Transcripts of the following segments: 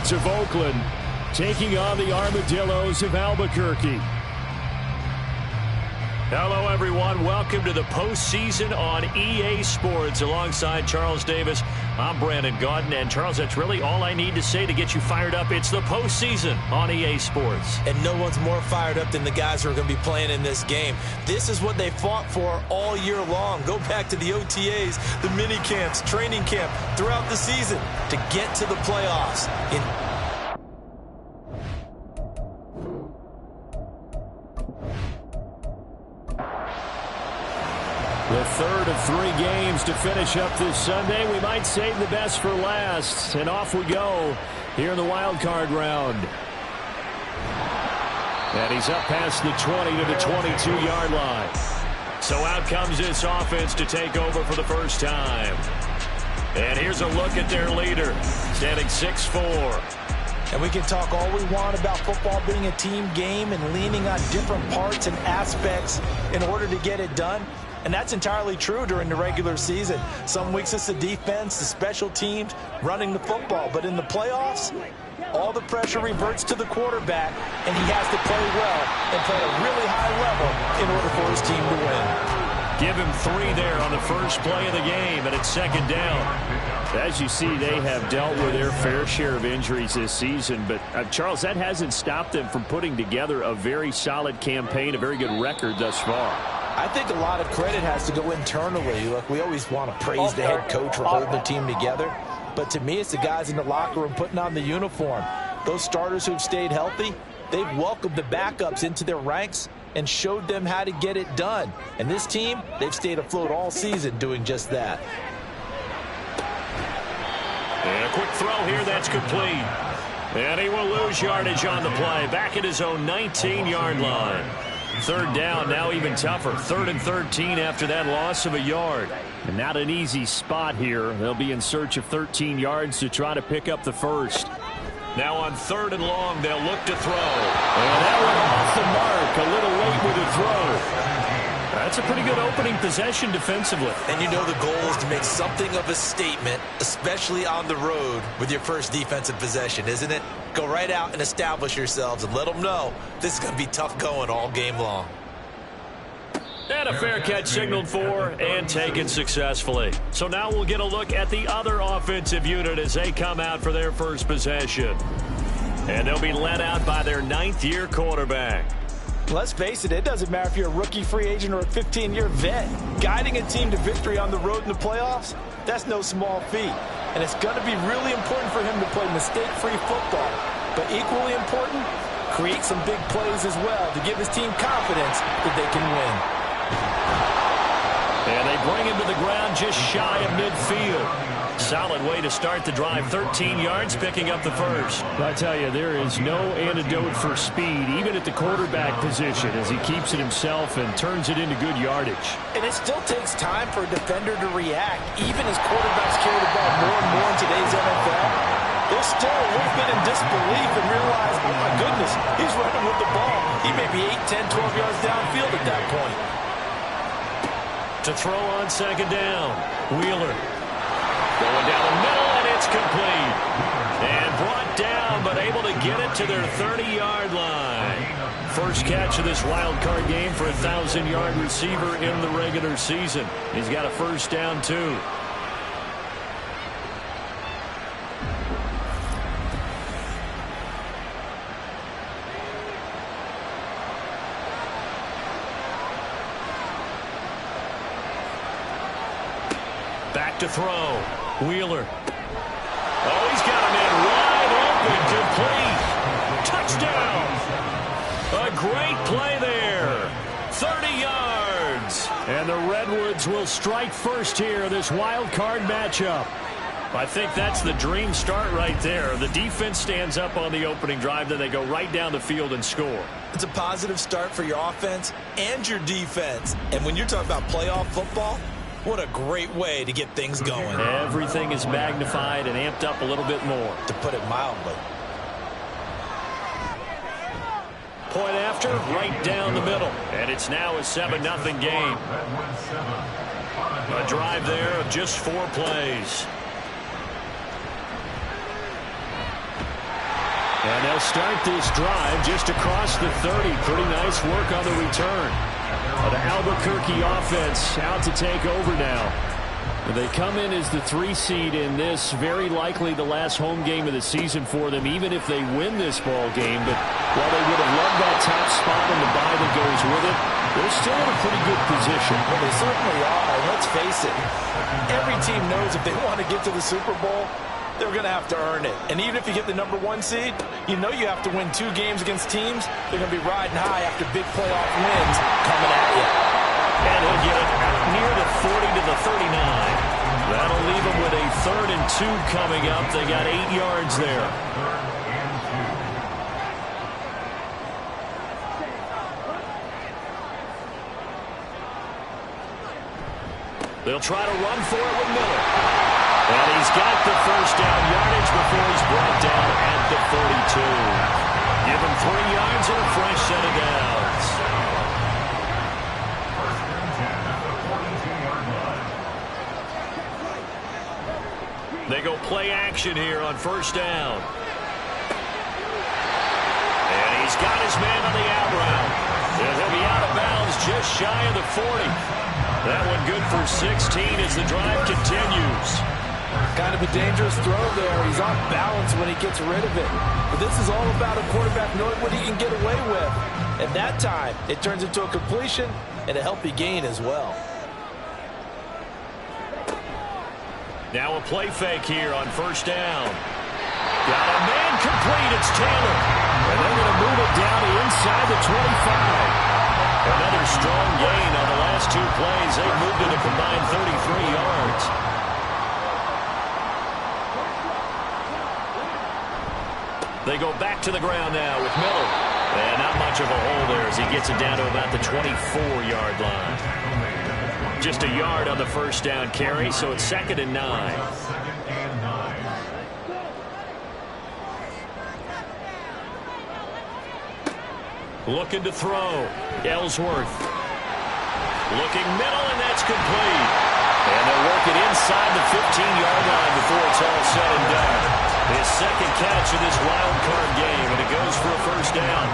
Redwoods of Oakland taking on the Armadillos of Albuquerque. Hello, everyone. Welcome to the postseason on EA Sports. Alongside Charles Davis, I'm Brandon Gaudin. And, Charles, that's really all I need to say to get you fired up. It's the postseason on EA Sports. And no one's more fired up than the guys who are going to be playing in this game. This is what they fought for all year long. Go back to the OTAs, the mini camps, training camp, throughout the season to get to the playoffs. The third of 3 games to finish up this Sunday. We might save the best for last. And off we go here in the wild card round. And he's up past the 20 to the 22-yard line. So out comes this offense to take over for the first time. And here's a look at their leader, standing 6'4". And we can talk all we want about football being a team game and leaning on different parts and aspects in order to get it done. And that's entirely true during the regular season. Some weeks it's the defense, the special teams, running the football. But in the playoffs, all the pressure reverts to the quarterback, and he has to play well and play at a really high level in order for his team to win. Give him 3 there on the first play of the game, and it's second down. As you see, they have dealt with their fair share of injuries this season. But, Charles, that hasn't stopped them from putting together a very solid campaign, a very good record thus far. I think a lot of credit has to go internally. Look, we always want to praise the head coach for holding the team together. But to me, it's the guys in the locker room putting on the uniform. Those starters who've stayed healthy, they've welcomed the backups into their ranks and showed them how to get it done. And this team, they've stayed afloat all season doing just that. And a quick throw here, that's complete. And he will lose yardage on the play, back at his own 19-yard line. Third down, now even tougher. 3rd and 13 after that loss of a yard. And not an easy spot here. They'll be in search of 13 yards to try to pick up the first. Now on 3rd and long, they'll look to throw. And that one off the mark, a little late with the throw. That's a pretty good opening possession defensively. And you know the goal is to make something of a statement, especially on the road with your first defensive possession, isn't it? Go right out and establish yourselves and let them know this is going to be tough going all game long. And a fair catch signaled for and taken successfully. So now we'll get a look at the other offensive unit as they come out for their first possession. And they'll be led out by their 9th-year quarterback. Let's face it, it doesn't matter if you're a rookie free agent or a 15-year vet. Guiding a team to victory on the road in the playoffs, that's no small feat. And it's going to be really important for him to play mistake-free football. But equally important, create some big plays as well to give his team confidence that they can win. And they bring him to the ground just shy of midfield. Solid way to start the drive. 13 yards, picking up the first. I tell you, there is no antidote for speed, even at the quarterback position, as he keeps it himself and turns it into good yardage. And it still takes time for a defender to react, even as quarterbacks carry the ball more and more in today's NFL. They're still a little bit in disbelief and realize, oh my goodness, he's running with the ball. He may be 8, 10, 12 yards downfield at that point. To throw on second down, Wheeler. Going down the middle, and it's complete. And brought down, but able to get it to their 30-yard line. First catch of this wild card game for a 1,000-yard receiver in the regular season. He's got a first down, too. Back to throw. Wheeler. Oh, he's got him in wide open. Complete. Touchdown. A great play there. 30 yards. And the Redwoods will strike first here, this wild card matchup. I think that's the dream start right there. The defense stands up on the opening drive, then they go right down the field and score. It's a positive start for your offense and your defense. And when you're talking about playoff football, what a great way to get things going. Everything is magnified and amped up a little bit more. To put it mildly. Point after, right down the middle. And it's now a 7-0 game. A drive there of just 4 plays. And they'll start this drive just across the 30. Pretty nice work on the return. The Albuquerque offense out to take over now. They come in as the 3 seed in this, very likely the last home game of the season for them, even if they win this ball game. But while they would have loved that top spot and the bye that goes with it, they're still in a pretty good position. Well, they certainly are. Let's face it, every team knows if they want to get to the Super Bowl, they're going to have to earn it. And even if you get the number 1 seed, you know you have to win 2 games against teams. They're going to be riding high after big playoff wins coming at you. And he'll get it out near the 40 to the 39. That'll leave them with a 3rd and 2 coming up. They got 8 yards there. They'll try to run for it with Miller. And he's got the first down yardage before he's brought down at the 42. Give him 3 yards and a fresh set of downs. They go play action here on first down. And he's got his man on the out route. And he'll be out of bounds just shy of the 40. That one good for 16 as the drive continues. Kind of a dangerous throw there. He's off balance when he gets rid of it. But this is all about a quarterback knowing what he can get away with. At that time, it turns into a completion and a healthy gain as well. Now a play fake here on first down. Got a man complete. It's Taylor. And they're going to move it down to inside the 25. Another strong gain on the last 2 plays. They've moved it a combined 33 yards. They go back to the ground now with Miller. And not much of a hole there as he gets it down to about the 24-yard line. Just a yard on the first down carry, so it's 2nd and 9. Looking to throw. Ellsworth. Looking middle, and that's complete. And they'll work it inside the 15-yard line before it's all said and done. His 2nd catch in this wild card game, and it goes for a first down.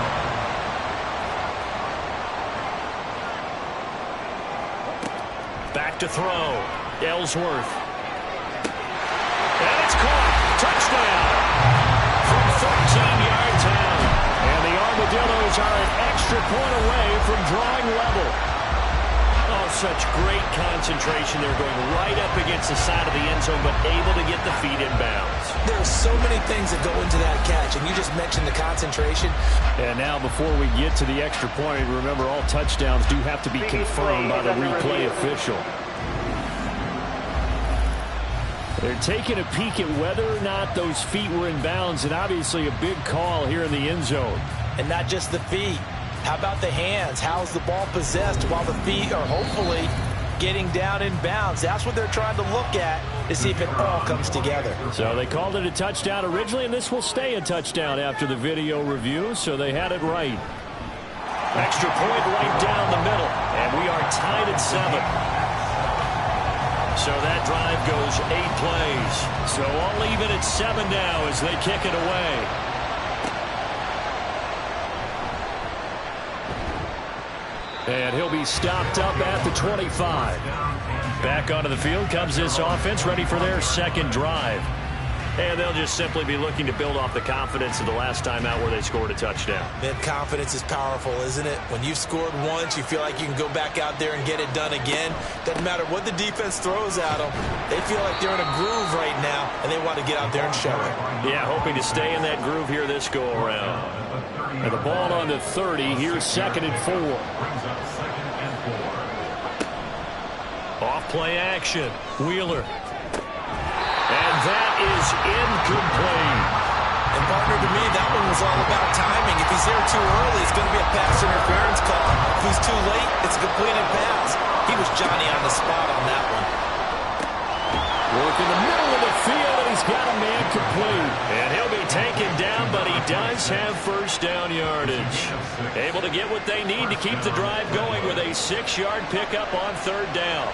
Back to throw. Ellsworth. And it's caught. Touchdown. From 13 yards out. And the Armadillos are an extra point away from drawing level. Oh, such great concentration. They're going right up against the side of the end zone, but able to get the feet in bounds. There are so many things that go into that catch, and you just mentioned the concentration. And now before we get to the extra point, remember all touchdowns do have to be confirmed by the replay official. They're taking a peek at whether or not those feet were in bounds, and obviously a big call here in the end zone. And not just the feet. How about the hands? How's the ball possessed while the feet are hopefully getting down in bounds? That's what they're trying to look at to see if it all comes together. So they called it a touchdown originally, and this will stay a touchdown after the video review, so they had it right. Extra point right down the middle, and we are tied at 7. So that drive goes 8 plays. So all even at 7 now as they kick it away. And he'll be stopped up at the 25. Back onto the field comes this offense, ready for their 2nd drive. And they'll just simply be looking to build off the confidence of the last time out where they scored a touchdown. That confidence is powerful, isn't it? When you've scored once, you feel like you can go back out there and get it done again. Doesn't matter what the defense throws at them. They feel like they're in a groove right now, and they want to get out there and show it. Yeah, hoping to stay in that groove here this go-around. And the ball on the 30. Here's 2nd and 4. Off play action. Wheeler. And that is incomplete. And partner, to me, that one was all about timing. If he's there too early, it's going to be a pass interference call. If he's too late, it's a completed pass. He was Johnny on the spot on that one. Work in the middle of the field, and he's got a man complete. And he'll be taken down, but he does have first down yardage. Able to get what they need to keep the drive going with a 6-yard pickup on 3rd down.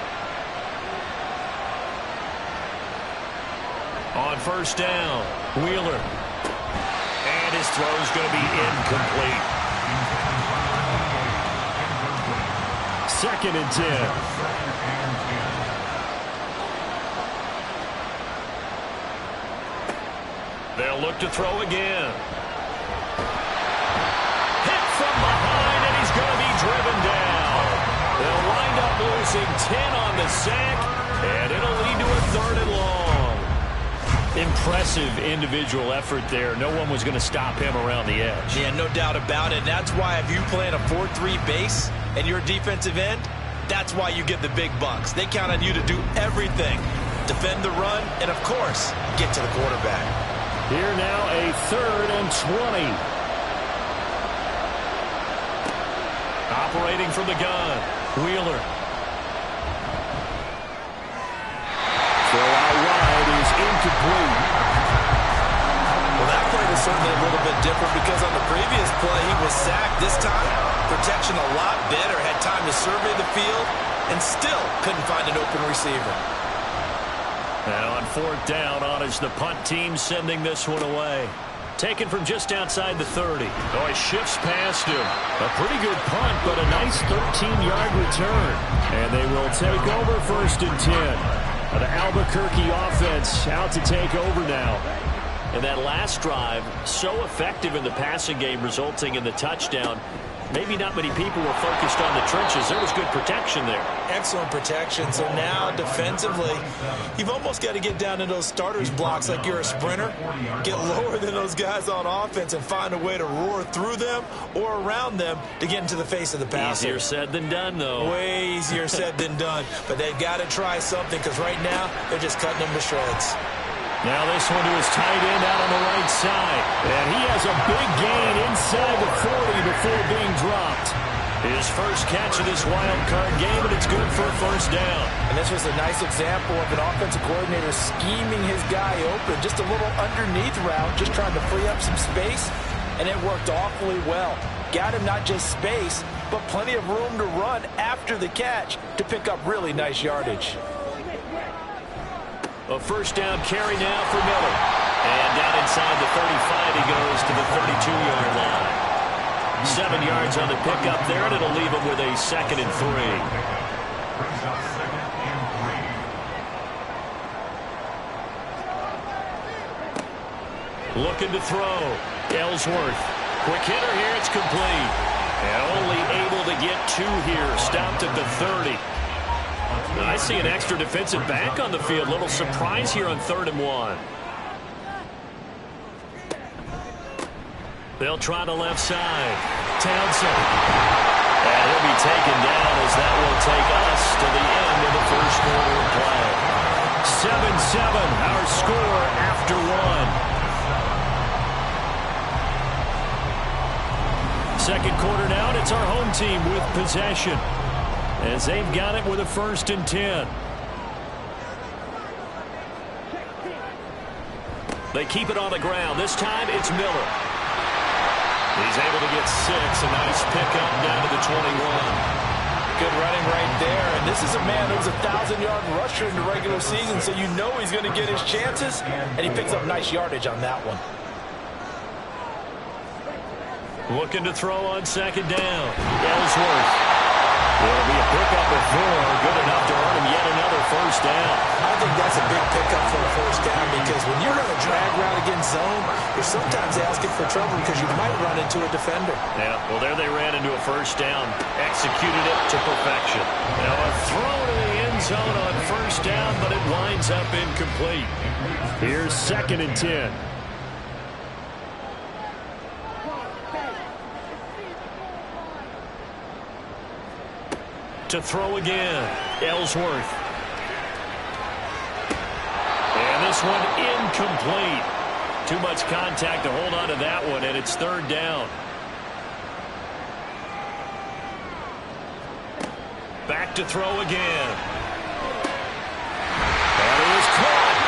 On first down, Wheeler. And his throw's going to be incomplete. 2nd and 10. They'll look to throw again. Hit from behind, and he's going to be driven down. They'll wind up losing 10 on the sack, and it'll lead to a 3rd and long. Impressive individual effort there. No one was going to stop him around the edge. Yeah, no doubt about it. And that's why if you play in a 4-3 base and you're a defensive end, that's why you get the big bucks. They count on you to do everything. Defend the run and, of course, get to the quarterback. Here now a 3rd and 20. Operating from the gun, Wheeler. Throw out wide is incomplete. Well, that play was certainly a little bit different because on the previous play he was sacked. This time, protection a lot better. Had time to survey the field and still couldn't find an open receiver. Now on 4th down, on is the punt team sending this one away. Taken from just outside the 30. Oh, he shifts past him. A pretty good punt, but a nice 13-yard return. And they will take over 1st and 10. The Albuquerque offense out to take over now. And that last drive, so effective in the passing game, resulting in the touchdown. Maybe not many people were focused on the trenches. There was good protection there. Excellent protection. So now defensively, you've almost got to get down to those starters blocks like you're a sprinter. Get lower than those guys on offense and find a way to roar through them or around them to get into the face of the passer. Easier said than done, though. Way easier said than done. But they've got to try something because right now they're just cutting them to shreds. Now this one to his tight end out on the right side. And he has a big gain inside the 40 before being dropped. His first catch of this wild card game, and it's good for a 1st down. And this was a nice example of an offensive coordinator scheming his guy open. Just a little underneath route, just trying to free up some space, and it worked awfully well. Got him not just space, but plenty of room to run after the catch to pick up really nice yardage. A 1st down carry now for Miller. And down inside the 35, he goes to the 32-yard line. 7 yards on the pickup there, and it'll leave him with a 2nd and 3. Looking to throw. Ellsworth. Quick hitter here, it's complete. And only able to get 2 here. Stopped at the 30. I see an extra defensive back on the field. Little surprise here on 3rd and 1. They'll try the left side. Townsend. And he'll be taken down as that will take us to the end of the 1st quarter of play. 7-7, our score after 1. 2nd quarter now, and it's our home team with possession, as they've got it with a 1st and 10. They keep it on the ground. This time it's Miller. He's able to get 6. A nice pickup down to the 21. Good running right there. And this is a man who's a 1,000-yard rusher in the regular season, so you know he's going to get his chances, and he picks up nice yardage on that one. Looking to throw on 2nd down. Ellsworth. It'll be a pickup of 4. Good enough to earn him yet another 1st down. I think that's a big pickup for a 1st down because when you run a drag route against zone, you're sometimes asking for trouble because you might run into a defender. Yeah, well, there they ran into a 1st down. Executed it to perfection. Now a throw to the end zone on 1st down, but it winds up incomplete. Here's 2nd and 10. To throw again, Ellsworth. And this one incomplete. Too much contact to hold on to that one, and it's 3rd down. Back to throw again. And he was caught.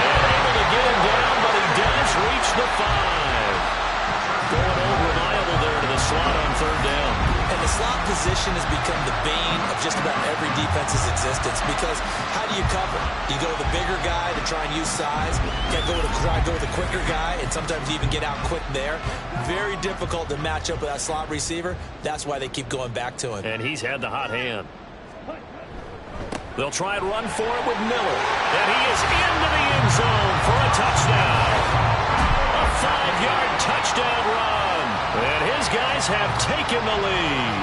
And able to get him down, but he does reach the 5. Going over reliable there to the slot on 3rd down. And the slot position has become the bane of just about every defense's existence because how do you cover? Do you go to the bigger guy to try and use size? You got to go with the quicker guy and sometimes even get out quick there. Very difficult to match up with that slot receiver. That's why they keep going back to him. And he's had the hot hand. They'll try and run for it with Miller. And he is into the end zone for a touchdown. A 5-yard touchdown run. And his guys have taken the lead.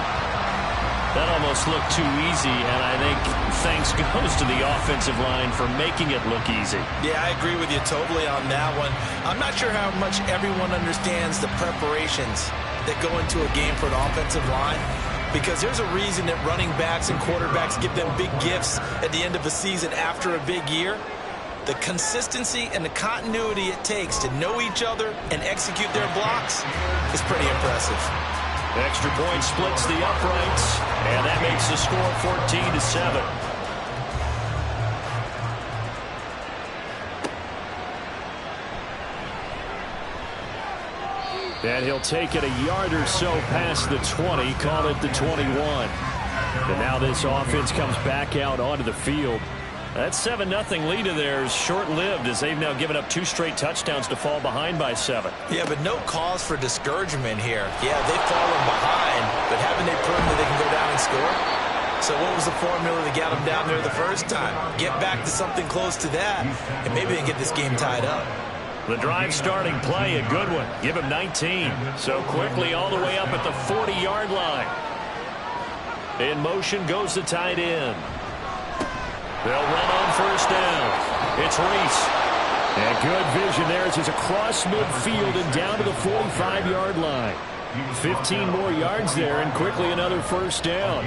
That almost looked too easy, and I think thanks goes to the offensive line for making it look easy. Yeah, I agree with you totally on that one. I'm not sure how much everyone understands the preparations that go into a game for an offensive line. Because there's a reason that running backs and quarterbacks give them big gifts at the end of a season after a big year. The consistency and the continuity it takes to know each other and execute their blocks is pretty impressive. Extra point splits the uprights, and that makes the score 14-7. And he'll take it a yard or so past the 20, call it the 21. And now this offense comes back out onto the field. That 7-0 lead of theirs short-lived as they've now given up 2 straight touchdowns to fall behind by 7. Yeah, but no cause for discouragement here. Yeah, they've fallen behind, but haven't they proven that they can go down and score? So what was the formula that got them down there the first time? Get back to something close to that, and maybe they get this game tied up. The drive starting play, a good one. Give him 19. So quickly all the way up at the 40-yard line. In motion goes the tight end. They'll run on first down. It's Reese. And good vision there as he's across midfield and down to the 45-yard line. 15 more yards there and quickly another first down.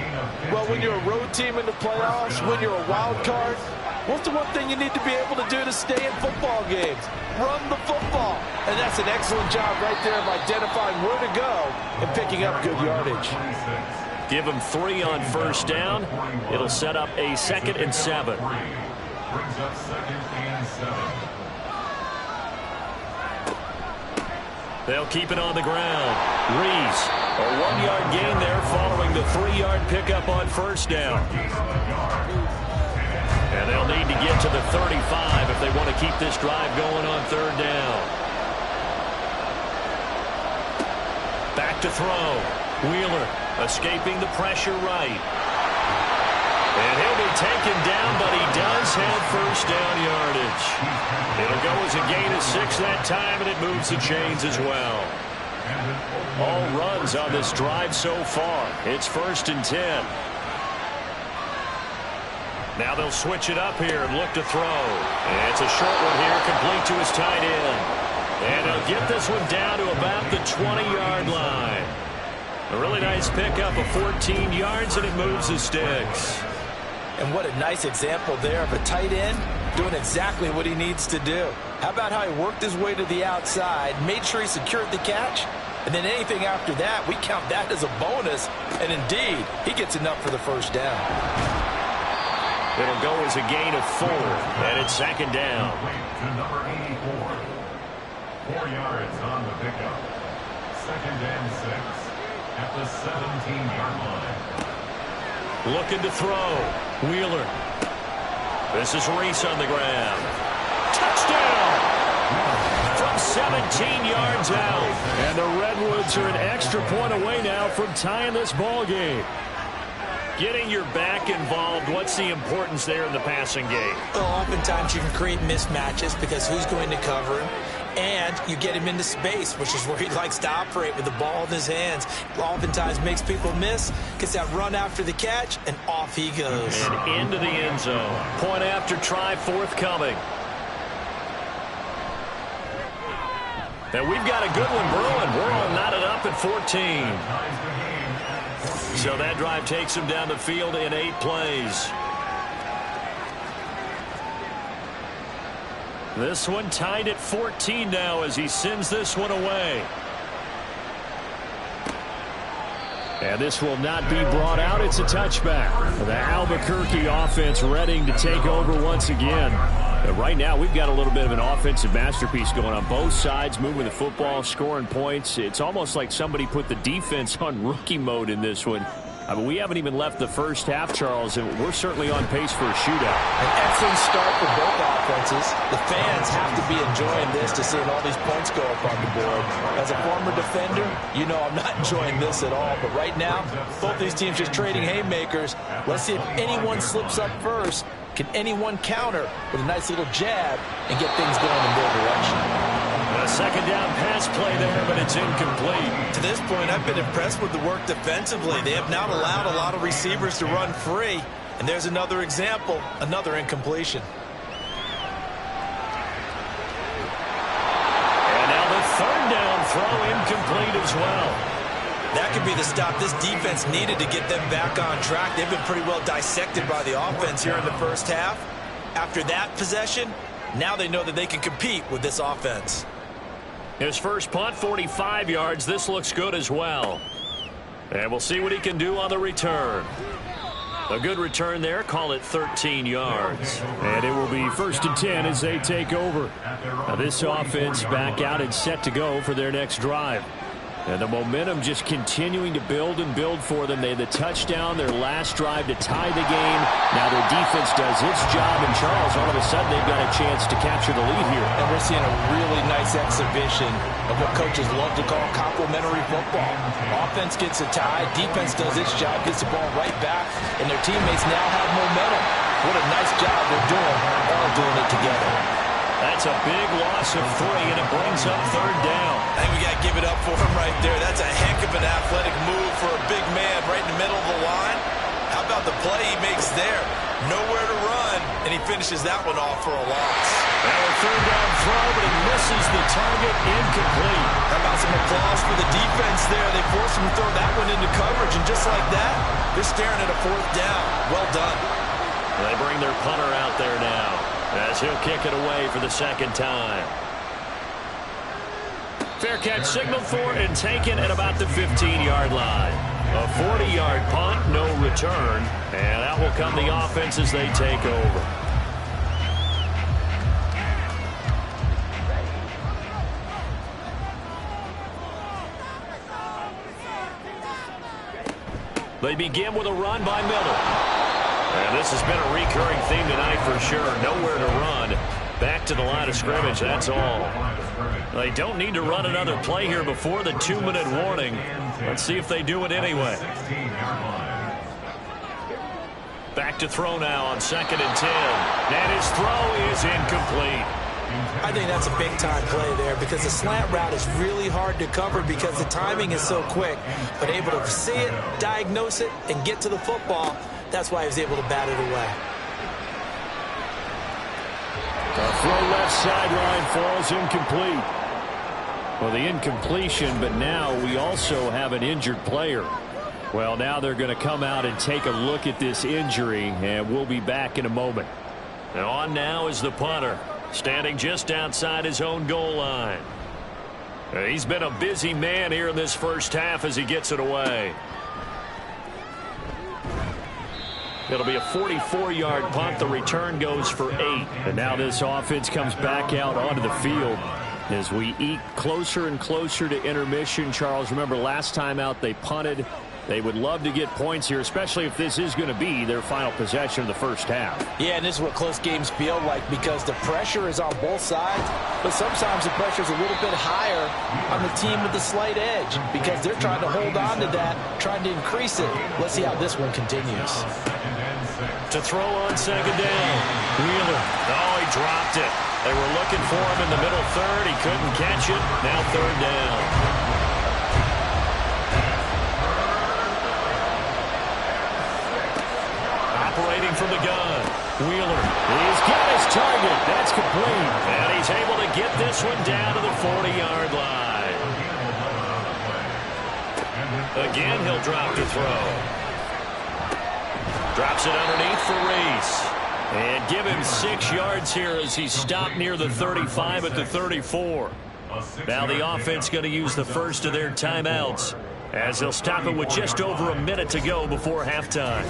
Well, when you're a road team in the playoffs, when you're a wild card, what's the one thing you need to be able to do to stay in football games? Run the football. And that's an excellent job right there of identifying where to go and picking up good yardage. Give him 3 on first down. It'll set up a 2nd and 7. Brings up 2nd and 7. They'll keep it on the ground. Reese, a 1-yard gain there following the 3-yard pickup on first down. And they'll need to get to the 35 if they want to keep this drive going on third down. Back to throw. Wheeler escaping the pressure right. And he'll be taken down, but he does have first down yardage. It'll go as a gain of 6 that time, and it moves the chains as well. All runs on this drive so far. It's 1st and 10. Now they'll switch it up here and look to throw. And it's a short one here, complete to his tight end. And they'll get this one down to about the 20-yard line. A really nice pickup of 14 yards, and it moves the sticks. And what a nice example there of a tight end doing exactly what he needs to do. How about how he worked his way to the outside, made sure he secured the catch, and then anything after that, we count that as a bonus. And indeed, he gets enough for the first down. It'll go as a gain of 4, and it's 2nd down. To number 84. 4 yards on the pickup. 2nd and 6 at the 17-yard line. Looking to throw. Wheeler. This is Reese on the ground. Touchdown! From 17 yards out. And the Redwoods are an extra point away now from tying this ball game. Getting your back involved, what's the importance there in the passing game? Well, oftentimes you can create mismatches because who's going to cover him? And you get him into space, which is where he likes to operate with the ball in his hands. Oftentimes makes people miss, gets that run after the catch, and off he goes. And into the end zone. Point after try forthcoming. And we've got a good one brewing. We're all knotted up at 14. So that drive takes him down the field in 8 plays. This one tied at 14 now as he sends this one away. And this will not be brought out. It's a touchback. The Albuquerque offense readying to take over once again. Right now, we've got a little bit of an offensive masterpiece going on both sides, moving the football, scoring points. It's almost like somebody put the defense on rookie mode in this one. I mean, we haven't even left the first half, Charles, and we're certainly on pace for a shootout. An excellent start for both offenses. The fans have to be enjoying this to seeing all these points go up on the board. As a former defender, you know I'm not enjoying this at all. But right now, both these teams just trading haymakers. Let's see if anyone slips up first. Can anyone counter with a nice little jab and get things going in their direction? A second down pass play there, but it's incomplete. To this point, I've been impressed with the work defensively. They have not allowed a lot of receivers to run free. And there's another example, another incompletion. And now the third down throw incomplete as well. That could be the stop this defense needed to get them back on track. They've been pretty well dissected by the offense here in the first half. After that possession, now they know that they can compete with this offense. His first punt, 45 yards. This looks good as well. And we'll see what he can do on the return. A good return there. Call it 13 yards. And it will be 1st and 10 as they take over. Now this offense back out and set to go for their next drive. And the momentum just continuing to build and build for them. They had the touchdown, their last drive to tie the game. Now their defense does its job. And Charles, all of a sudden, they've got a chance to capture the lead here. And we're seeing a really nice exhibition of what coaches love to call complementary football. Offense gets a tie, defense does its job, gets the ball right back, and their teammates now have momentum. What a nice job they're doing, all doing it together. That's a big loss of 3, and it brings up 3rd down. I think we got to give it up for him right there. That's a heck of an athletic move for a big man right in the middle of the line. How about the play he makes there? Nowhere to run, and he finishes that one off for a loss. Now a 3rd down throw, but it misses the target, incomplete. How about some applause for the defense there? They forced him to throw that one into coverage, and just like that, they're staring at a 4th down. Well done. They bring their punter out there now, as he'll kick it away for the 2nd time. Fair catch signaled for and taken at about the 15-yard line. A 40-yard punt, no return, and out will come the offense as they take over. They begin with a run by Miller. And this has been a recurring theme tonight for sure. Nowhere to run. Back to the line of scrimmage, that's all. They don't need to run another play here before the 2-minute warning. Let's see if they do it anyway. Back to throw now on 2nd and 10. And his throw is incomplete. I think that's a big-time play there because the slant route is really hard to cover because the timing is so quick. But able to see it, diagnose it, and get to the football, that's why he was able to bat it away. A throw left sideline falls incomplete. Well, the incompletion, but now we also have an injured player. Well, now they're going to come out and take a look at this injury, and we'll be back in a moment. Now on now is the punter, standing just outside his own goal line. He's been a busy man here in this first half as he gets it away. It'll be a 44-yard punt. The return goes for 8. And now this offense comes back out onto the field as we eke closer and closer to intermission. Charles, remember last time out they punted. They would love to get points here, especially if this is going to be their final possession of the first half. Yeah, and this is what close games feel like because the pressure is on both sides, but sometimes the pressure is a little bit higher on the team with the slight edge because they're trying to hold on to that, trying to increase it. Let's see how this one continues. To throw on 2nd down. Wheeler. Oh, he dropped it. They were looking for him in the middle third. He couldn't catch it. Now 3rd down. Operating from the gun. Wheeler. He's got his target. That's complete. And he's able to get this one down to the 40-yard line. Again, he'll drop to throw. Drops it underneath for Reese. And give him 6 yards here as he's stopped near the 35 at the 34. Now the offense going to use the first of their timeouts as they'll stop it with just over a minute to go before halftime.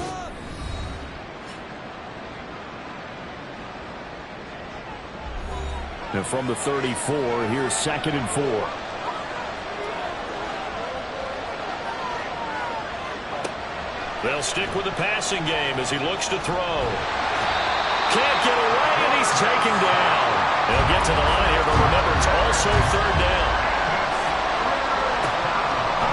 And from the 34, here's 2nd and 4. They'll stick with the passing game as he looks to throw. Can't get away, and he's taken down. They'll get to the line here, but remember, it's also 3rd down.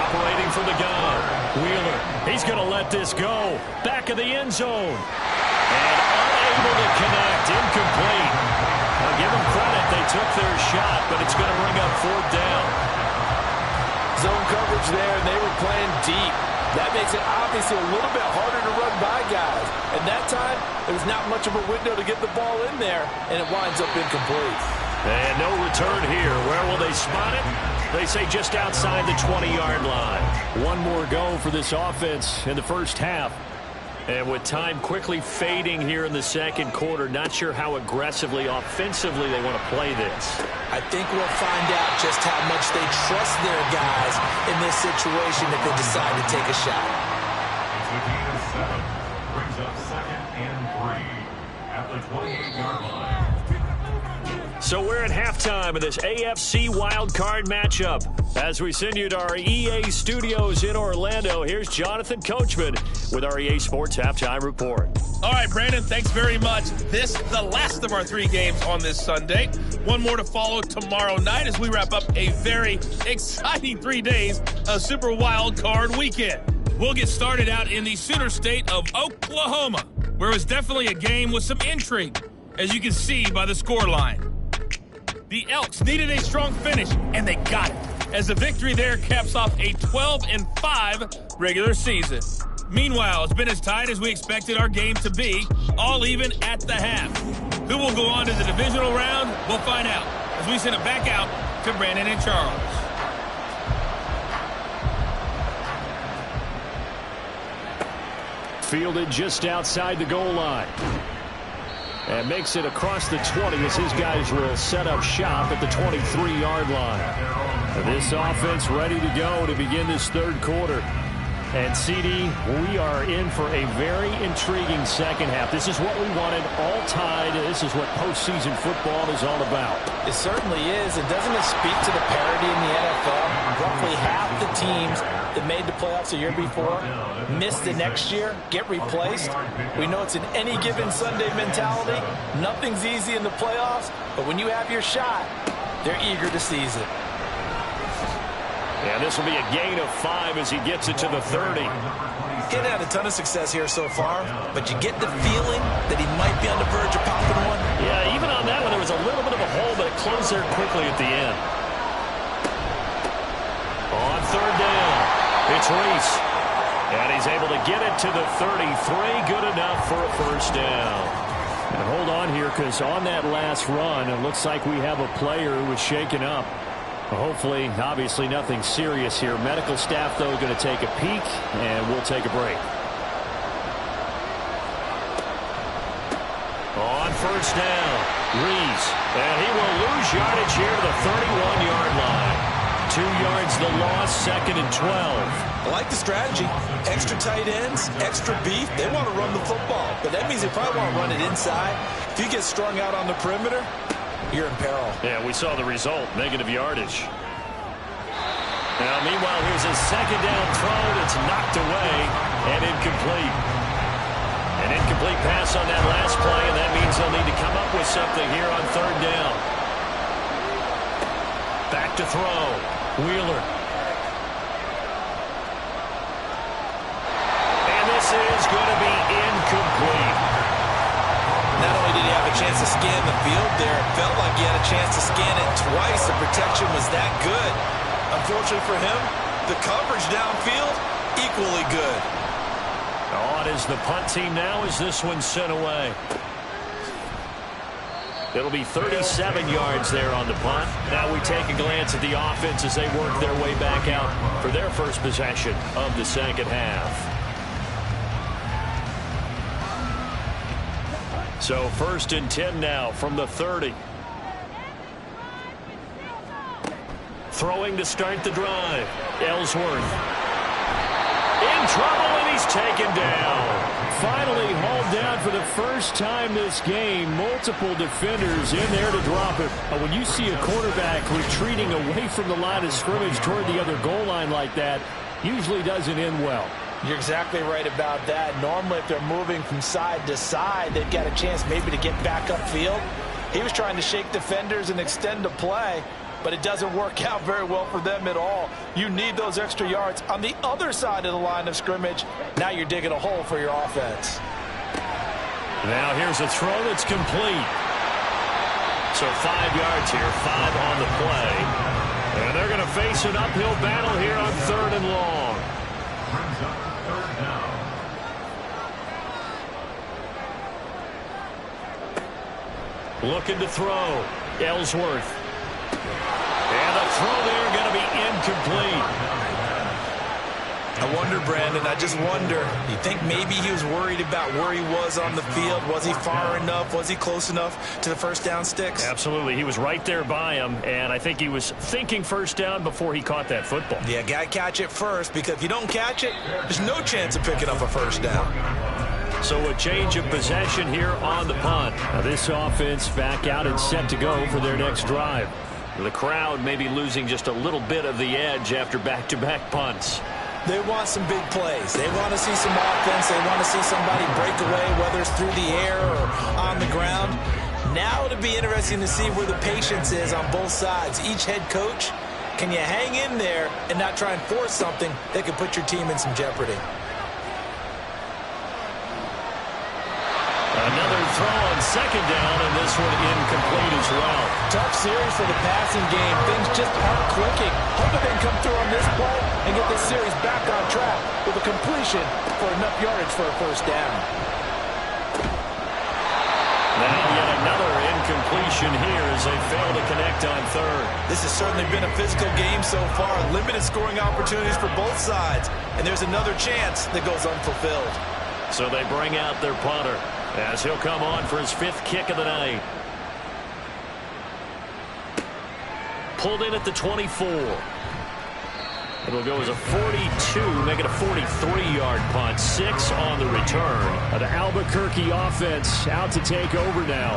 Operating from the gun. Wheeler, he's going to let this go. Back of the end zone. And unable to connect. Incomplete. Now give them credit. They took their shot, but it's going to bring up 4th down. Zone coverage there, and they were playing deep. That makes it obviously a little bit harder to run by guys. And that time, there was not much of a window to get the ball in there, and it winds up incomplete. And no return here. Where will they spot it? They say just outside the 20-yard line. One more go for this offense in the first half. And with time quickly fading here in the second quarter, not sure how aggressively, offensively they want to play this. I think we'll find out just how much they trust their guys in this situation if they decide to take a shot. It's a gain of 7. Brings up 2nd and 3 at the 28-yard line. So we're at halftime of this AFC wildcard matchup. As we send you to our EA studios in Orlando, here's Jonathan Coachman with our EA Sports Halftime Report. All right, Brandon, thanks very much. This, the last of our 3 games on this Sunday. One more to follow tomorrow night as we wrap up a very exciting 3 days of Super Wild Card Weekend. We'll get started out in the Sooner State of Oklahoma, where it was definitely a game with some intrigue, as you can see by the scoreline. The Elks needed a strong finish, and they got it, as the victory there caps off a 12-5 regular season. Meanwhile, it's been as tight as we expected our game to be, all even at the half. Who will go on to the divisional round? We'll find out as we send it back out to Brandon and Charles. Fielded just outside the goal line. And makes it across the 20 as his guys will set up shop at the 23-yard line. This offense ready to go to begin this third quarter. And, CD, we are in for a very intriguing second half. This is what we wanted, all tied. This is what postseason football is all about. It certainly is. And doesn't it speak to the parity in the NFL? Roughly half the teams that made the playoffs the year before miss the next year, get replaced. We know it's an any given Sunday mentality. Nothing's easy in the playoffs, but when you have your shot, they're eager to seize it. And this will be a gain of 5 as he gets it to the 30. He had a ton of success here so far, but you get the feeling that he might be on the verge of popping one. Yeah, even on that one, there was a little bit of a hole, but it closed there quickly at the end. On 3rd down, it's Reese. And he's able to get it to the 33. Good enough for a first down. And hold on here, because on that last run, it looks like we have a player who was shaken up. Hopefully, obviously, nothing serious here. Medical staff, though, going to take a peek, and we'll take a break. On first down, Reese. And he will lose yardage here to the 31-yard line. 2 yards the loss, 2nd and 12. I like the strategy. Extra tight ends, extra beef. They want to run the football, but that means they probably want to run it inside. If you get strung out on the perimeter, you're in peril. Yeah, we saw the result, negative yardage. Now, meanwhile, here's a 2nd down throw that's knocked away and incomplete. An incomplete pass on that last play, and that means they'll need to come up with something here on 3rd down. Back to throw. Wheeler. And this is going to be incomplete. Not only did he have a chance to scan the field there, it felt like he had a chance to scan it twice. The protection was that good. Unfortunately for him, the coverage downfield, equally good. On is the punt team now as this one's sent away. It'll be 37 yards there on the punt. Now we take a glance at the offense as they work their way back out for their first possession of the second half. So 1st and 10 now from the 30. Throwing to start the drive. Ellsworth. In trouble, and he's taken down. finally hauled down for the first time this game. Multiple defenders in there to drop it. When you see a quarterback retreating away from the line of scrimmage toward the other goal line like that, usually doesn't end well. You're exactly right about that. Normally, if they're moving from side to side, they've got a chance maybe to get back upfield. He was trying to shake defenders and extend the play, but it doesn't work out very well for them at all. You need those extra yards on the other side of the line of scrimmage. Now you're digging a hole for your offense. Now here's a throw that's complete. So 5 yards here, 5 on the play. And they're going to face an uphill battle here on 3rd and long. Brings up 3rd down. Looking to throw. Ellsworth. And the throw there going to be incomplete. I wonder, Brandon, I just wonder, you think maybe he was worried about where he was on the field? Was he far enough? Was he close enough to the first down sticks? Absolutely. He was right there by him, and I think he was thinking first down before he caught that football. Yeah, got to catch it first, because if you don't catch it, there's no chance of picking up a first down. So a change of possession here on the punt. Now this offense back out and set to go for their next drive. The crowd may be losing just a little bit of the edge after back-to-back punts. They want some big plays. They want to see some offense. They want to see somebody break away, whether it's through the air or on the ground. Now it'll be interesting to see where the patience is on both sides. Each head coach, can you hang in there and not try and force something that could put your team in some jeopardy? Another throw on 2nd down, and this one incomplete as well. Tough series for the passing game. Things just aren't clicking. Hoping they can come through on this play and get this series back on track with a completion for enough yardage for a first down. Now yet another incompletion here as they fail to connect on 3rd. This has certainly been a physical game so far. Limited scoring opportunities for both sides. And there's another chance that goes unfulfilled. So they bring out their punter as he'll come on for his 5th kick of the night. Pulled in at the 24. It'll go as a 42, make it a 43-yard punt. 6 on the return. The Albuquerque offense out to take over now.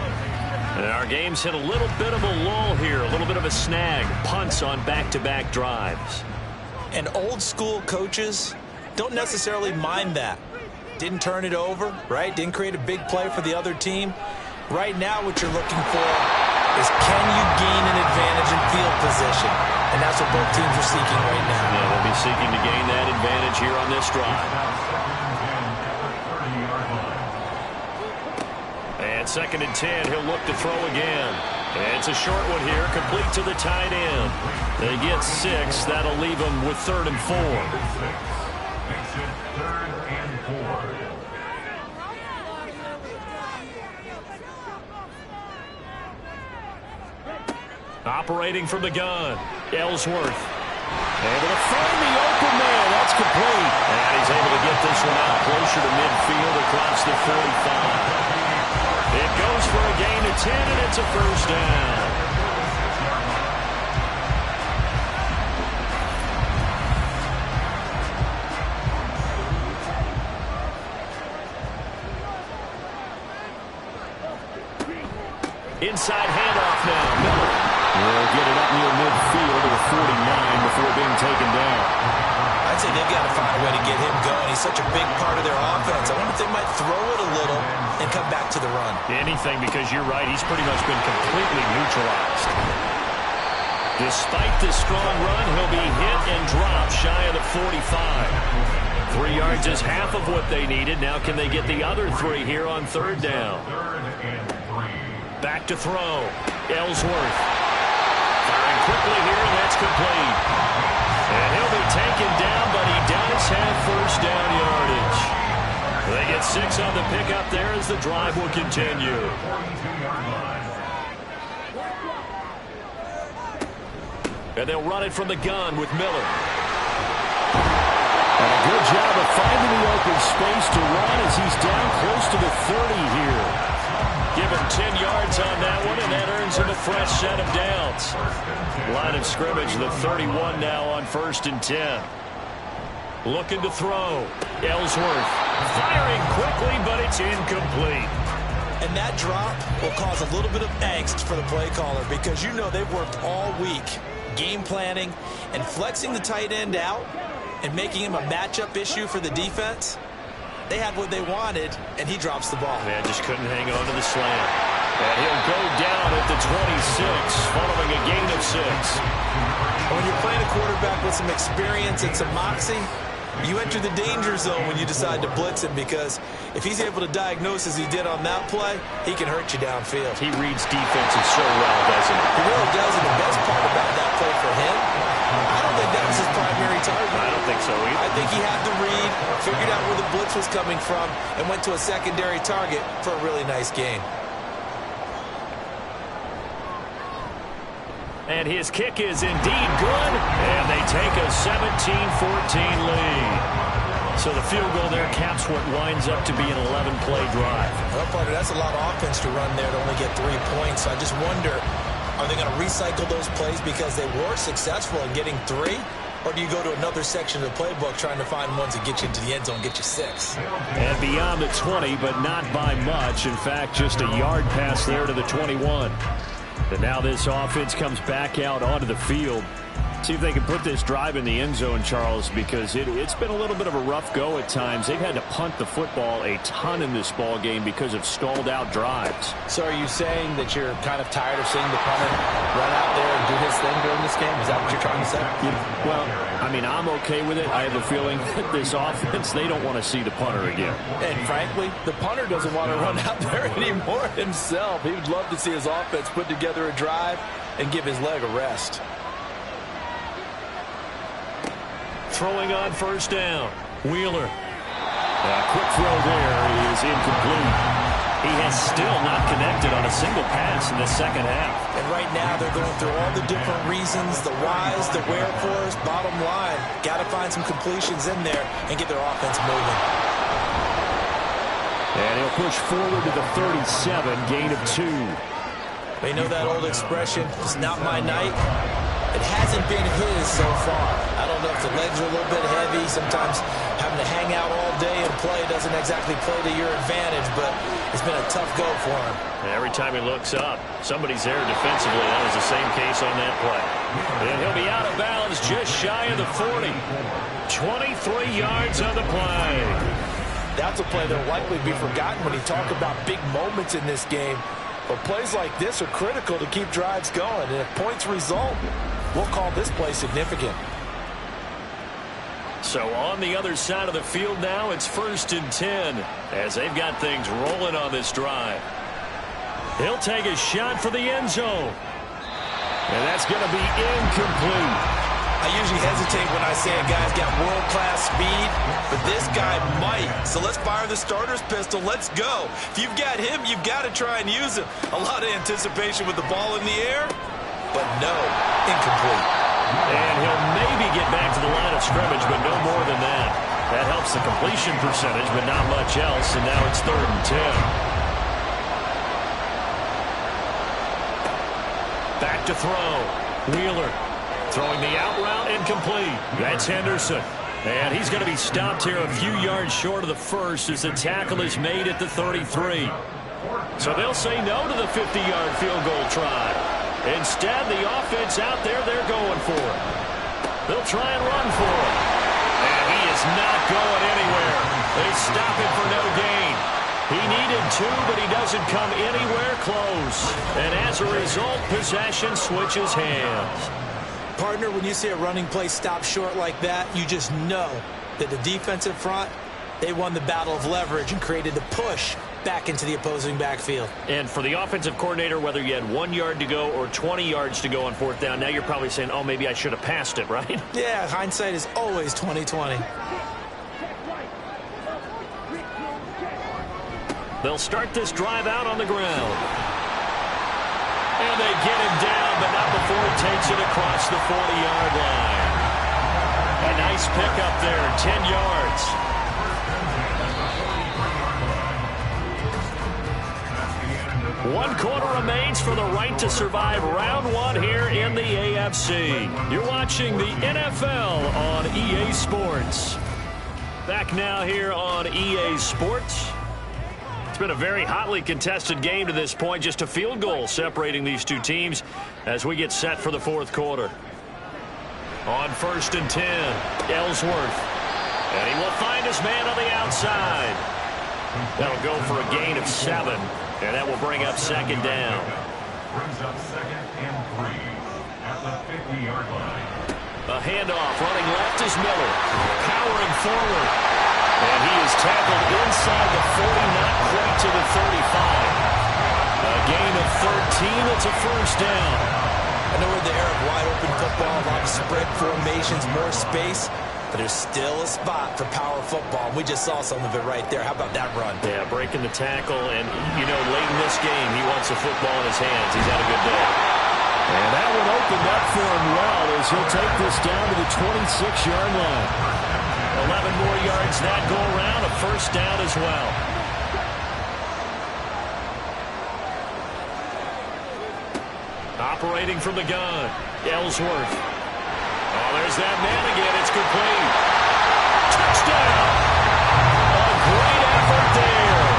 And our game's hit a little bit of a lull here, a little bit of a snag. Punts on back-to-back drives. And old school coaches don't necessarily mind that. Didn't turn it over, right? Didn't create a big play for the other team. Right now what you're looking for is, can you gain an advantage in field position? And that's what both teams are seeking right now. Yeah, they'll be seeking to gain that advantage here on this drive. And 2nd and 10, he'll look to throw again. And it's a short one here, complete to the tight end. They get 6. That'll leave them with 3rd and 4. Makes it 3rd and 4. Operating from the gun, Ellsworth. Able to find the open man. That's complete. And he's able to get this one out closer to midfield across the 45. It goes for a gain of 10, and it's a first down. Inside handoff now. Miller. They'll get it up near midfield to the 49 before being taken down. I'd say they've got to find a way to get him going. He's such a big part of their offense. I wonder if they might throw it a little and come back to the run. Anything, because you're right. He's pretty much been completely neutralized. Despite this strong run, he'll be hit and dropped shy of the 45. 3 yards is half of what they needed. Now can they get the other 3 here on 3rd down? Back to throw. Ellsworth. Firing quickly here, and that's complete. And he'll be taken down, but he does have first down yardage. They get 6 on the pickup there as the drive will continue. And they'll run it from the gun with Miller. And a good job of finding the open space to run as he's down close to the 30 here. Give him 10 yards on that one, and that earns him a fresh set of downs. Line of scrimmage, the 31 now on 1st and 10. Looking to throw. Ellsworth. Firing quickly, but it's incomplete. And that drop will cause a little bit of angst for the play caller because you know they've worked all week game planning and flexing the tight end out and making him a matchup issue for the defense. They had what they wanted, and he drops the ball. Man, just couldn't hang on to the slant. And he'll go down at the 26, following a gain of 6. When you're playing a quarterback with some experience and some moxie, you enter the danger zone when you decide to blitz him because if he's able to diagnose as he did on that play, he can hurt you downfield. He reads defenses so well, doesn't he? He really does, and the best part about that play for him, I don't think that was his primary target. I don't think so either. I think he had to read, figured out where the blitz was coming from, and went to a secondary target for a really nice gain. And his kick is indeed good, and they take a 17-14 lead. So the field goal there caps what winds up to be an 11-play drive. Well, partner, that's a lot of offense to run there to only get 3 points. So I just wonder, are they going to recycle those plays because they were successful in getting 3? Or do you go to another section of the playbook trying to find ones that get you into the end zone, get you 6? And beyond the 20, but not by much. In fact, just a yard pass there to the 21. And now this offense comes back out onto the field. See if they can put this drive in the end zone, Charles, because it's been a little bit of a rough go at times. They've had to punt the football a ton in this ball game because of stalled out drives. So are you saying that you're kind of tired of seeing the punter run out there and do his thing during this game? Is that what you're trying to say? Well, I mean, I'm okay with it. I have a feeling that this offense, they don't want to see the punter again. And frankly, the punter doesn't want to run out there anymore himself. He would love to see his offense put together a drive and give his leg a rest. Throwing on first down. Wheeler. A quick throw there is incomplete. He has still not connected on a single pass in the second half. And right now they're going through all the different reasons, the whys, the wherefores. Bottom line, got to find some completions in there and get their offense moving. And he'll push forward to the 37, gain of 2. They know that old expression, it's not my night. It hasn't been his so far. I don't know if the legs are a little bit heavy. Sometimes having to hang out all day and play doesn't exactly play to your advantage, but it's been a tough go for him. And every time he looks up, somebody's there defensively. That was the same case on that play. And he'll be out of bounds just shy of the 40. 23 yards on the play. That's a play that will likely be forgotten when you talk about big moments in this game. But plays like this are critical to keep drives going. And if points result, we'll call this play significant. So on the other side of the field now, it's 1st and 10 as they've got things rolling on this drive. He'll take a shot for the end zone. And that's going to be incomplete. I usually hesitate when I say a guy's got world-class speed, but this guy might. So let's fire the starter's pistol. Let's go. If you've got him, you've got to try and use him. A lot of anticipation with the ball in the air, but no, incomplete. And he'll maybe get back to the line of scrimmage, but no more than that. That helps the completion percentage, but not much else, and now it's 3rd and 10. Back to throw. Wheeler. Throwing the out route, incomplete. That's Henderson. And he's going to be stopped here a few yards short of the first as the tackle is made at the 33. So they'll say no to the 50-yard field goal try. Instead, the offense out there, they're going for it. They'll try and run for it. And he is not going anywhere. They stop him for no gain. He needed 2, but he doesn't come anywhere close. And as a result, possession switches hands. Partner, when you see a running play stop short like that, you just know that the defensive front, they won the battle of leverage and created the push back into the opposing backfield. And for the offensive coordinator, whether you had 1 yard to go or 20 yards to go on 4th down, now you're probably saying, oh, maybe I should have passed it, right? Yeah, hindsight is always 20/20. They'll start this drive out on the ground. And they get him down, but not before he takes it across the 40-yard line. A nice pickup there, 10 yards. One quarter remains for the right to survive round 1 here in the AFC. You're watching the NFL on EA Sports. Back now here on EA Sports. It's been a very hotly contested game to this point. Just a field goal separating these two teams as we get set for the fourth quarter. On 1st and 10, Ellsworth. And he will find his man on the outside. That'll go for a gain of 7. And that will bring up 2nd down. Brings up 2nd and 3 at the 50-yard line. A handoff running left is Miller. Powering forward. And he is tackled inside the 40, not quite to the 35. A gain of 13. It's a 1st down. I know we're in the era of wide-open football, a lot of spread formations, more space, but there's still a spot for power football. We just saw some of it right there. How about that run? Yeah, breaking the tackle, and, you know, late in this game, he wants the football in his hands. He's had a good day. And that one opened up for him well as he'll take this down to the 26-yard line. 11 more yards that go around, a 1st down as well. Operating from the gun, Ellsworth. Oh, there's that man again. It's complete. Touchdown! A great effort there.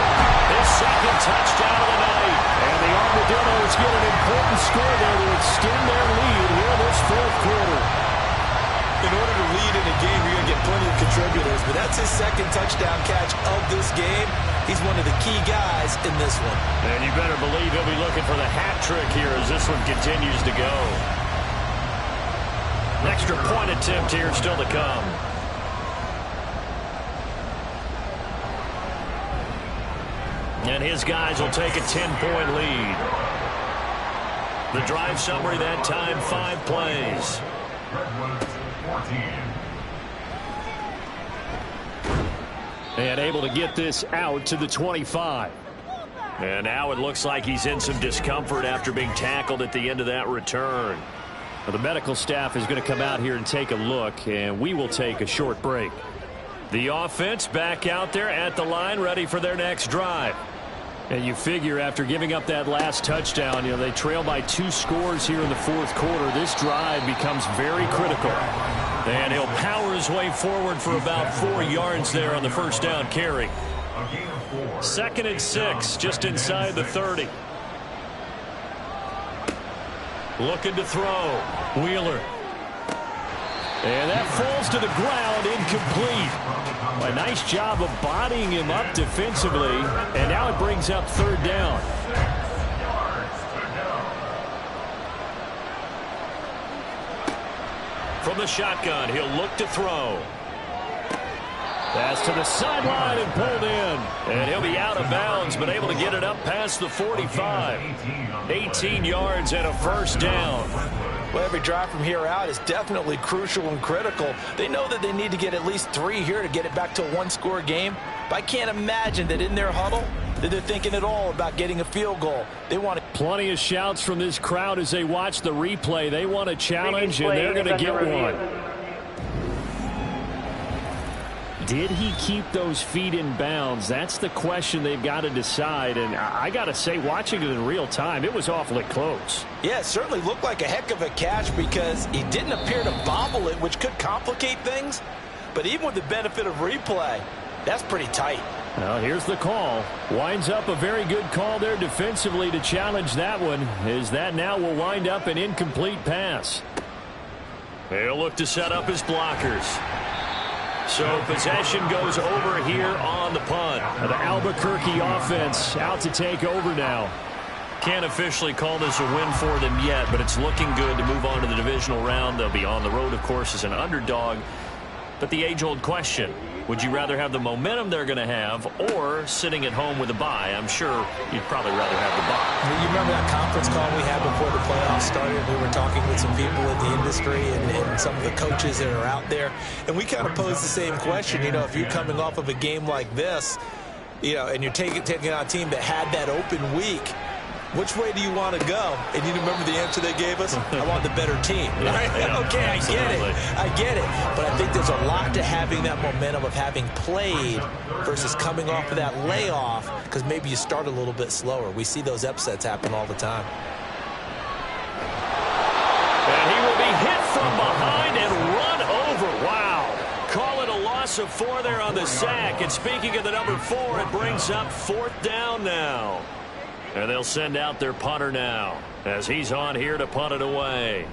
His 2nd touchdown of the night. And the Armadillos get an important score there to extend their lead here in this 4th quarter. In order to lead in a game, you're going to get plenty of contributors, but that's his 2nd touchdown catch of this game. He's one of the key guys in this one. And you better believe he'll be looking for the hat trick here as this one continues to go. An extra point attempt here still to come. And his guys will take a 10-point lead. The drive summary that time, 5 plays. Redwoods 14. And able to get this out to the 25. And now it looks like he's in some discomfort after being tackled at the end of that return. Well, the medical staff is going to come out here and take a look, and we will take a short break. The offense back out there at the line, ready for their next drive. And you figure after giving up that last touchdown, you know, they trail by 2 scores here in the 4th quarter. This drive becomes very critical. And he'll power his way forward for about 4 yards there on the 1st down carry. 2nd and 6, just inside the 30. Looking to throw. Wheeler. And that falls to the ground, incomplete. A nice job of bodying him up defensively, and now it brings up 3rd down. From the shotgun, he'll look to throw. Pass to the sideline and pulled in. And he'll be out of bounds, but able to get it up past the 45. 18 yards and a 1st down. Well, every drive from here out is definitely crucial and critical. They know that they need to get at least 3 here to get it back to a 1-score game. But I can't imagine that in their huddle that they're thinking at all about getting a field goal. They want plenty of shouts from this crowd as they watch the replay. They want a challenge, and they're going to get one. Did he keep those feet in bounds? That's the question they've got to decide. And I got to say, watching it in real time, it was awfully close. Yeah, it certainly looked like a heck of a catch because he didn't appear to bobble it, which could complicate things. But even with the benefit of replay, that's pretty tight. Well, here's the call. Winds up a very good call there defensively to challenge that one, as that now will wind up an incomplete pass. He'll look to set up his blockers. So possession goes over here on the punt. The Albuquerque offense out to take over now. Can't officially call this a win for them yet, but it's looking good to move on to the divisional round. They'll be on the road, of course, as an underdog. But the age-old question, would you rather have the momentum they're going to have or sitting at home with a bye? I'm sure you'd probably rather have the bye. You remember that conference call we had before the playoffs started? We were talking with some people in the industry and some of the coaches that are out there. And we kind of posed the same question. You know, if you're coming off of a game like this, you know, and you're taking on a team that had that open week, which way do you want to go? And you remember the answer they gave us? I want the better team. Yeah, okay, absolutely. I get it. But I think there's a lot to having that momentum of having played versus coming off of that layoff because maybe you start a little bit slower. We see those upsets happen all the time. And he will be hit from behind and run over. Wow. Call it a loss loss of 4 there on the sack. And speaking of the number 4, it brings up 4th down now. And they'll send out their punter now as he's on here to punt it away.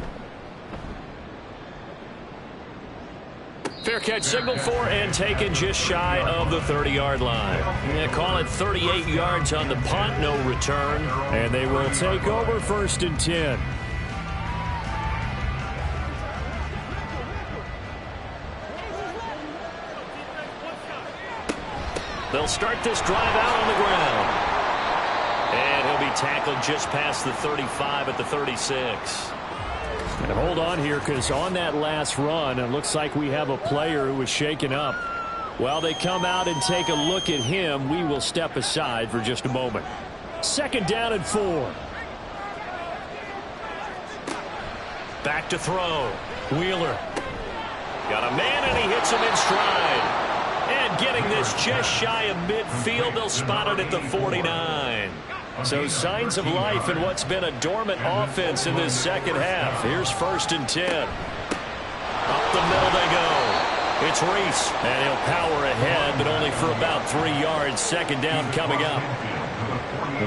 Fair catch signaled for and taken just shy of the 30-yard line. Yeah, call it 38 yards on the punt, no return. And they will take over 1st and 10. They'll start this drive out on the ground. And he'll be tackled just past the 35 at the 36. And hold on here, because on that last run, it looks like we have a player who was shaken up. While they come out and take a look at him, we will step aside for just a moment. 2nd down and 4. Back to throw. Wheeler. Got a man, and he hits him in stride. And getting this just shy of midfield, they'll spot it at the 49. So signs of life in what's been a dormant offense in this second half. Here's 1st and 10. Up the middle they go. It's Reese, and he'll power ahead, but only for about 3 yards. 2nd down coming up.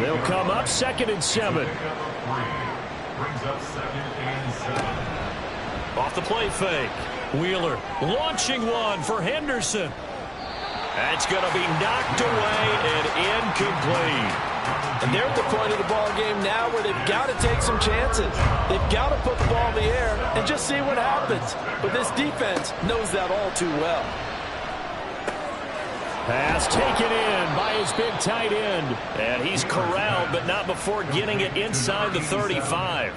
They'll come up 2nd and 7. Off the play fake. Wheeler launching one for Henderson. That's going to be knocked away and incomplete. And they're at the point of the ball game now where they've got to take some chances. They've got to put the ball in the air and just see what happens. But this defense knows that all too well. Pass taken in by his big tight end. And he's corralled, but not before getting it inside the 35.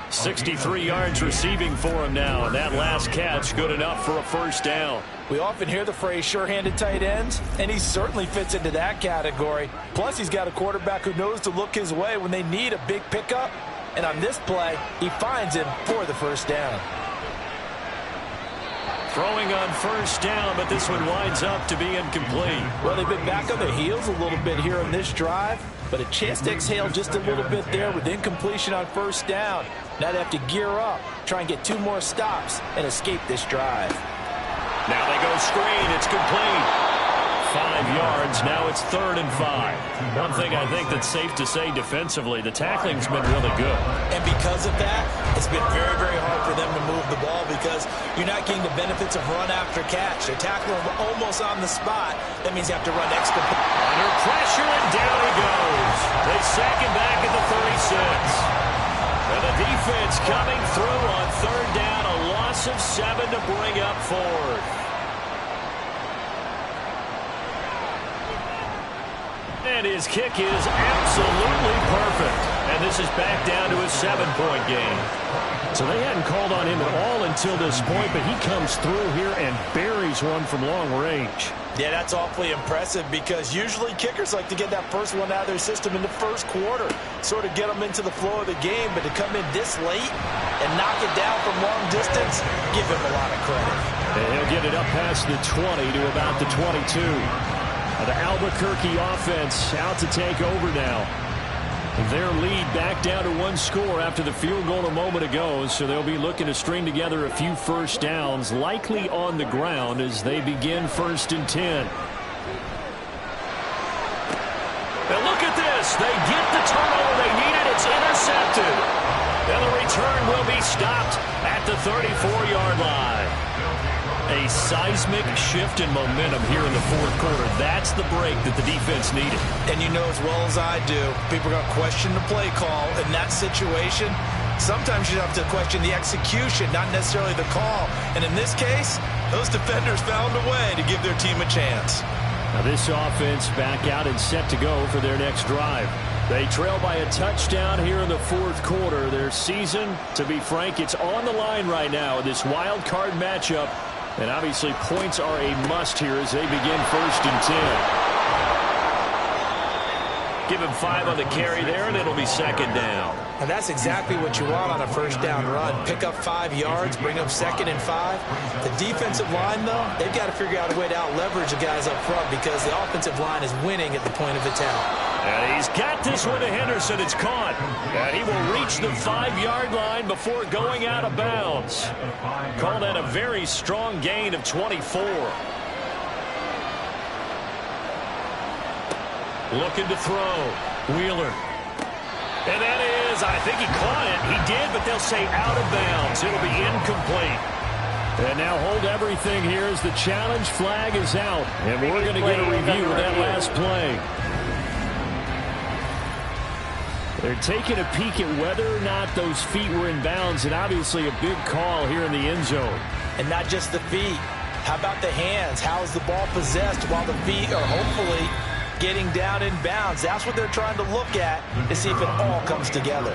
63 yards receiving for him now. And that last catch good enough for a 1st down. We often hear the phrase sure-handed tight ends, and he certainly fits into that category. Plus, he's got a quarterback who knows to look his way when they need a big pickup. And on this play, he finds him for the 1st down. Throwing on 1st down, but this one winds up to be incomplete. Well, they've been back on their heels a little bit here on this drive, but a chance to exhale just a little bit there with incompletion on 1st down. Now they have to gear up, try and get 2 more stops, and escape this drive. Now they go screen. It's complete. 5 yards. Now it's 3rd and 5. One thing I think that's safe to say defensively, the tackling's been really good. And because of that, it's been very, very hard for them to move the ball because you're not getting the benefits of run after catch. They're tackling them almost on the spot. That means you have to run extra. Under pressure, and down he goes. They sack him back at the 36. And the defense coming through on 3rd down. A loss of 7 to bring up 4th. And his kick is absolutely perfect. And this is back down to a 7-point game. So they hadn't called on him at all until this point, but he comes through here and buries one from long range. Yeah, that's awfully impressive because usually kickers like to get that first one out of their system in the 1st quarter, sort of get them into the flow of the game, but to come in this late and knock it down from long distance, give him a lot of credit. And he'll get it up past the 20 to about the 22. The Albuquerque offense out to take over now. Their lead back down to 1 score after the field goal a moment ago, so they'll be looking to string together a few 1st downs, likely on the ground as they begin 1st and 10. Now look at this. They get the turnover they needed. It's intercepted. And the return will be stopped at the 34-yard line. A seismic shift in momentum here in the 4th quarter. That's the break that the defense needed. And you know as well as I do, people are going to question the play call in that situation. Sometimes you have to question the execution, not necessarily the call. And in this case, those defenders found a way to give their team a chance. Now this offense back out and set to go for their next drive. They trail by a touchdown here in the 4th quarter. Their season, to be frank, it's on the line right now in this wild card matchup. And obviously points are a must here as they begin 1st and 10. Give him 5 on the carry there, and it'll be 2nd down. And that's exactly what you want on a 1st down run. Pick up 5 yards, bring up 2nd and 5. The defensive line, though, they've got to figure out a way to out-leverage the guys up front because the offensive line is winning at the point of attack. And he's got this one to Henderson. It's caught. And he will reach the 5-yard line before going out of bounds. Call that a very strong gain of 24. Looking to throw. Wheeler. And that is, I think he caught it. He did, but they'll say out of bounds. It'll be incomplete. And now hold everything here as the challenge flag is out. And we're going to get a review of that last play. They're taking a peek at whether or not those feet were in bounds, and obviously a big call here in the end zone. And not just the feet. How about the hands? How is the ball possessed while the feet are hopefully getting down in bounds? That's what they're trying to look at to see if it all comes together.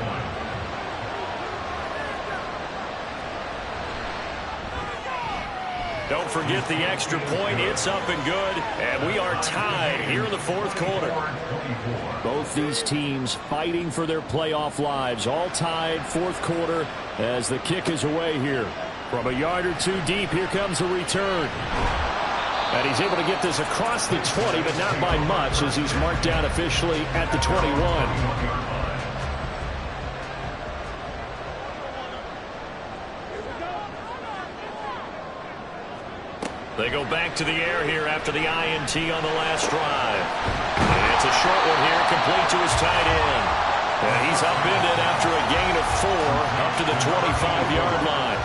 Don't forget the extra point. It's up and good. And we are tied here in the fourth quarter. Both these teams fighting for their playoff lives. All tied fourth quarter as the kick is away here. From a yard or two deep, here comes a return. And he's able to get this across the 20, but not by much as he's marked down officially at the 21. They go back to the air here after the INT on the last drive. And it's a short one here, complete to his tight end. And he's upended after a gain of 4 up to the 25-yard line.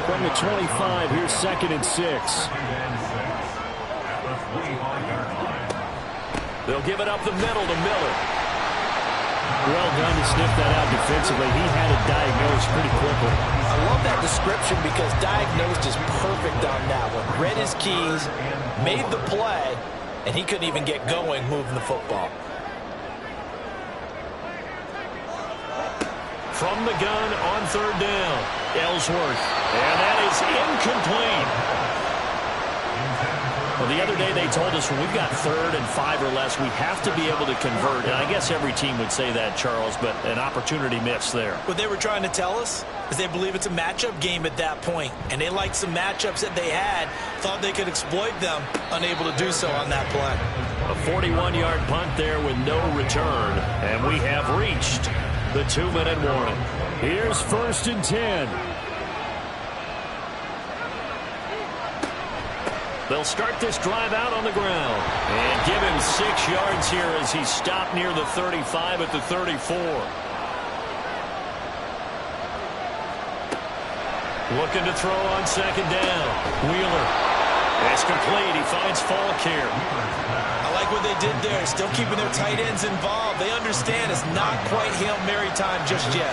From the 25, here's 2nd and 6. They'll give it up the middle to Miller. Well done to sniff that out defensively. He had it diagnosed pretty quickly. I love that description because diagnosed is perfect on that one. Read his keys, made the play, and he couldn't even get going moving the football. From the gun on 3rd down, Ellsworth. And that is incomplete. Well, the other day they told us when we've got 3rd and 5 or less, we have to be able to convert. And I guess every team would say that, Charles, but an opportunity missed there. What they were trying to tell us is they believe it's a matchup game at that point. And they liked some matchups that they had, thought they could exploit them, unable to do so on that play. A 41-yard punt there with no return. And we have reached the 2-minute warning. Here's 1st and 10. They'll start this drive out on the ground and give him 6 yards here as he stopped near the 35 at the 34. Looking to throw on 2nd down. Wheeler. It's complete. He finds Falk here. I like what they did there, still keeping their tight ends involved. They understand it's not quite Hail Mary time just yet.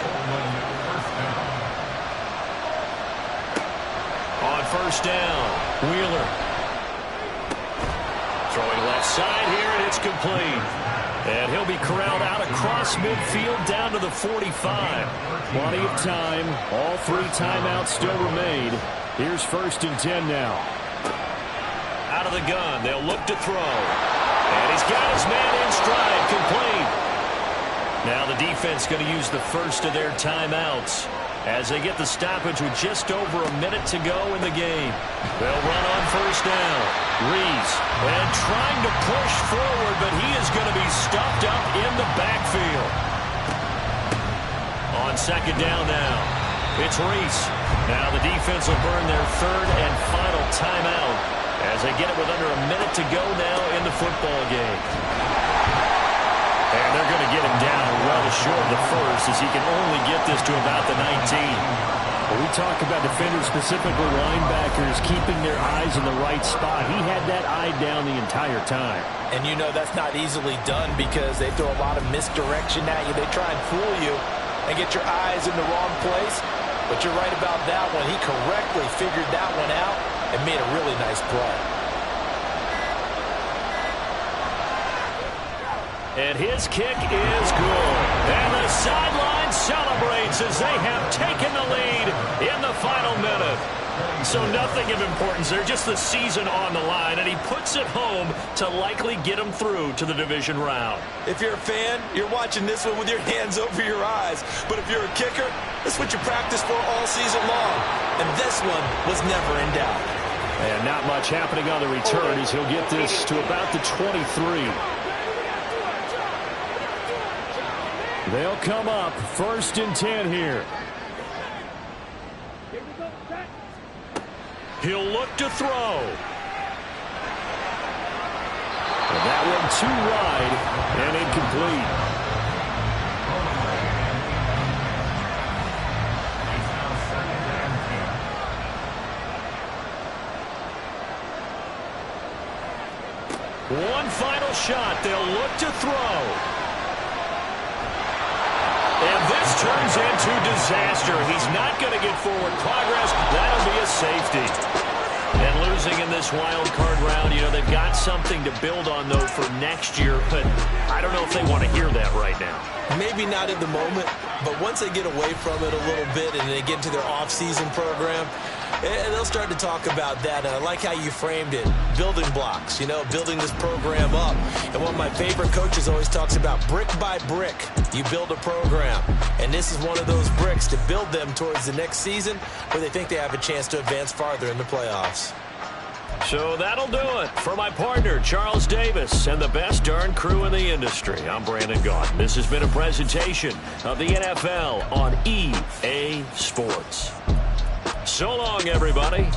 On 1st down, Wheeler. Throwing left side here, and it's complete. And he'll be corralled out across midfield down to the 45. Plenty of time. All 3 timeouts still remain. Here's 1st and 10 now. Out of the gun, they'll look to throw. And he's got his man in stride, complete. Now the defense going to use the first of their timeouts as they get the stoppage with just over a minute to go in the game. They'll run on 1st down. Rees, and trying to push forward, but he is going to be stuffed up in the backfield. On 2nd down now, it's Rees. Now the defense will burn their 3rd and final timeout as they get it with under a minute to go now in the football game. And they're going to get him down well short of the first as he can only get this to about the 19. When we talk about defenders, specifically linebackers, keeping their eyes in the right spot, he had that eye down the entire time. And you know that's not easily done because they throw a lot of misdirection at you. They try and fool you and get your eyes in the wrong place. But you're right about that one. He correctly figured that one out and made a really nice play. And his kick is good. And the sideline celebrates as they have taken the lead in the final minute. So nothing of importance there, just the season on the line, and he puts it home to likely get them through to the division round. If you're a fan, you're watching this one with your hands over your eyes. But if you're a kicker, that's what you practice for all season long. And this one was never in doubt. And not much happening on the return as he'll get this to about the 23. They'll come up 1st and 10 here. He'll look to throw. That one too wide and incomplete. One final shot. They'll look to throw. And this turns into disaster. He's not going to get forward progress. That'll be a safety. And losing in this wild card round, you know, they've got something to build on, though, for next year. But I don't know if they want to hear that right now. Maybe not at the moment, but once they get away from it a little bit and they get into their off-season program, and they'll start to talk about that. And I like how you framed it. Building blocks, you know, building this program up. And one of my favorite coaches always talks about brick by brick, you build a program. And this is one of those bricks to build them towards the next season where they think they have a chance to advance farther in the playoffs. So that'll do it for my partner, Charles Davis, and the best darn crew in the industry. I'm Brandon Gaudin. This has been a presentation of the NFL on EA Sports. So long, everybody.